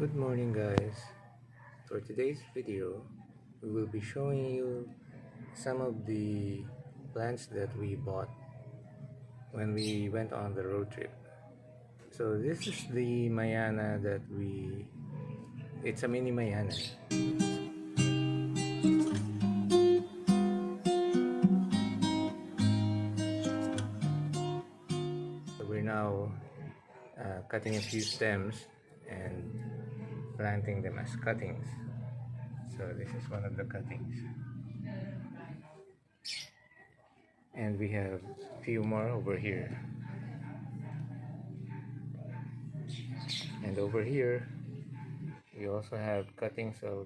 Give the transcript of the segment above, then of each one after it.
Good morning guys. For today's video, we will be showing you some of the plants that we bought when we went on the road trip. So this is the Mayana it's a mini Mayana. So we're now cutting a few stems and planting them as cuttings. So this is one of the cuttings. And we have a few more over here. And over here, we also have cuttings of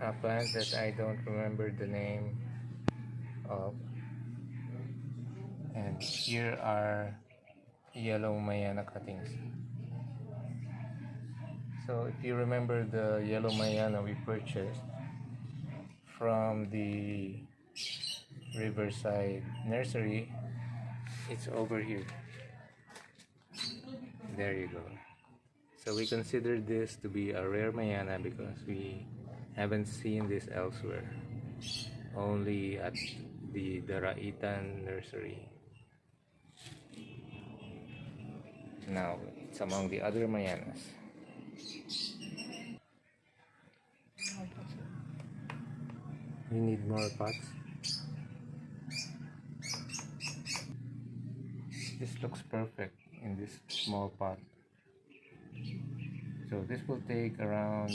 a plant that I don't remember the name of. And here are yellow Mayana cuttings. So if you remember the yellow Mayana we purchased from the Riverside nursery, it's over here. There you go. So we consider this to be a rare Mayana because we haven't seen this elsewhere, only at the Daraitan nursery. Now it's among the other Mayanas. We need more pots. This looks perfect in this small pot. So this will take around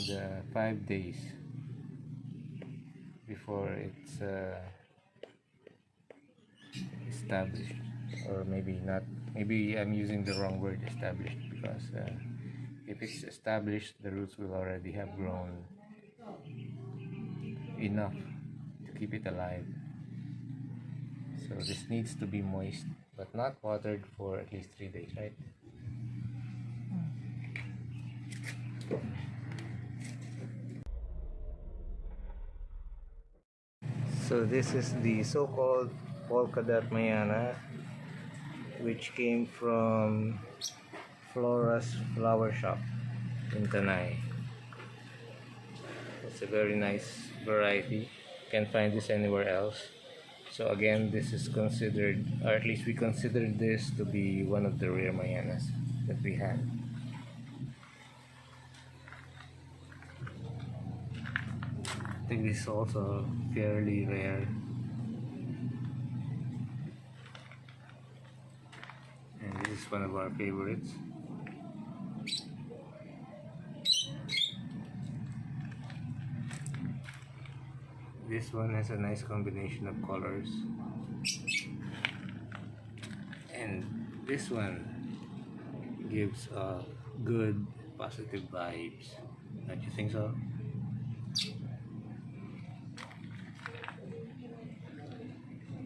5 days before it's established, or maybe not. Maybe I'm using the wrong word, established, because if it's established, the roots will already have grown enough to keep it alive. So this needs to be moist but not watered for at least 3 days, right? So this is the so-called polka dot Mayana, which came from Flora's flower shop in Tanay. It's a very nice variety. Can't find this anywhere else. So again, this is considered, or at least we consider this to be one of the rare Mayanas that we had. I think this is also fairly rare. And this is one of our favorites. This one has a nice combination of colors. And this one gives good positive vibes. Don't you think so?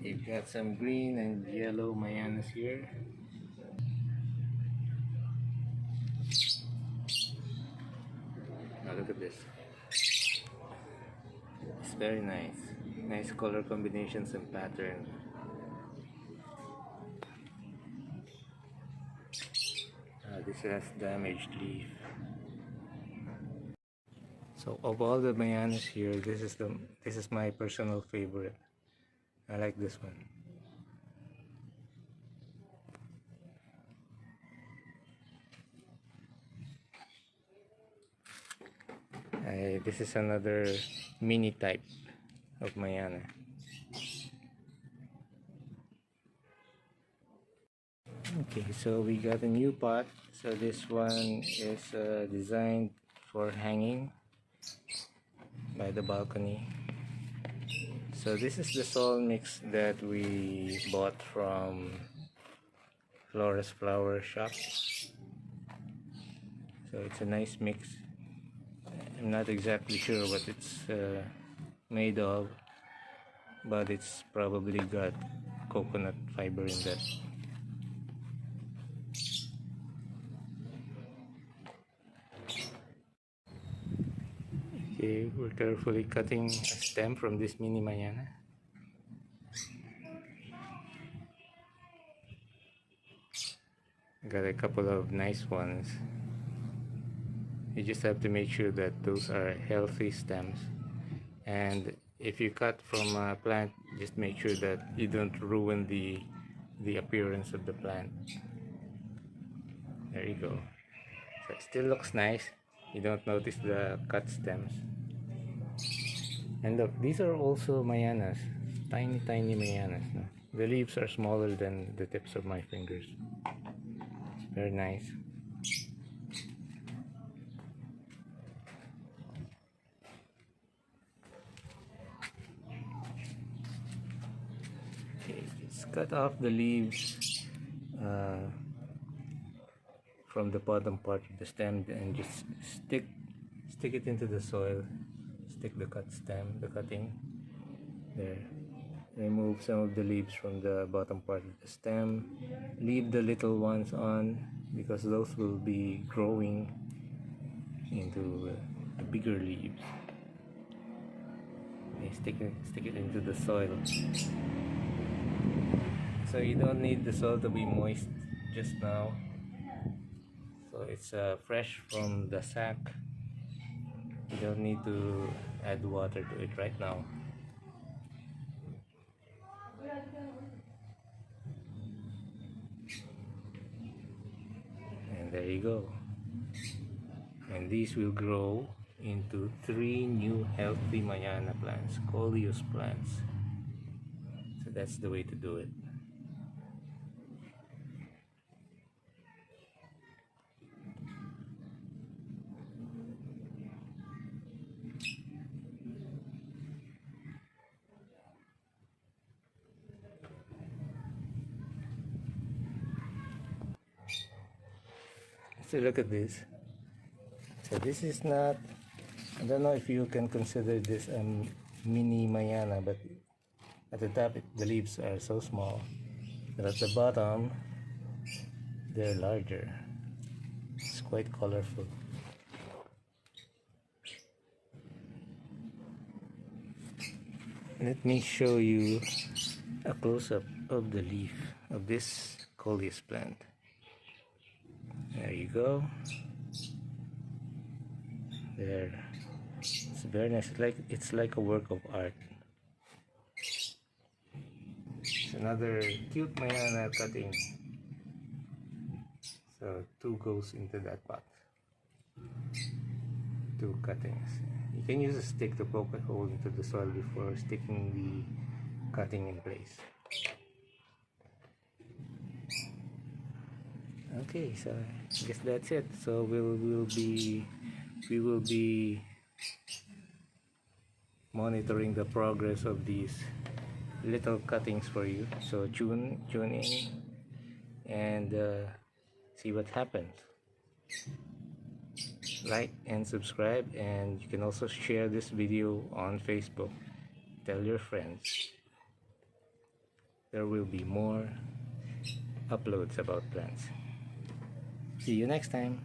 You've got some green and yellow Mayanas here. Now look at this. It's very nice. Nice color combinations and pattern. This has damaged leaf. So of all the Mayanas here, this is my personal favorite. I like this one. This is another mini type of Mayana. Okay, so we got a new pot. So this one is designed for hanging by the balcony. So this is the soil mix that we bought from Flora's flower shop. So it's a nice mix. I'm not exactly sure what it's made of, but it's probably got coconut fiber in that. Okay, we're carefully cutting a stem from this mini Mayana. Got a couple of nice ones. You just have to make sure that those are healthy stems, and if you cut from a plant, just make sure that you don't ruin the appearance of the plant. There you go. So it still looks nice. You don't notice the cut stems. And look, these are also Mayanas. Tiny Mayanas. No? The leaves are smaller than the tips of my fingers. Very nice. Okay, just cut off the leaves from the bottom part of the stem and just stick it into the soil. Stick the cutting there. Remove some of the leaves from the bottom part of the stem. Leave the little ones on because those will be growing into the bigger leaves. Okay, stick it into the soil. So you don't need the soil to be moist just now. So it's fresh from the sack. You don't need to add water to it right now. And there you go. And these will grow into 3 new healthy Mayana plants, Coleus plants. So that's the way to do it. So look at this. So this is not, I don't know if you can consider this a mini Mayana, but at the top the leaves are so small, but at the bottom they're larger. It's quite colorful. Let me show you a close-up of the leaf of this Coleus plant. There you go. There. It's very nice. It's like a work of art. It's another cute Mayana cutting. So 2 goes into that pot. 2 cuttings. You can use a stick to poke a hole into the soil before sticking the cutting in place. Okay, so I guess that's it. So we will be monitoring the progress of these little cuttings for you. So tune in and see what happens. Like and subscribe, and you can also share this video on Facebook. Tell your friends. There will be more uploads about plants. See you next time.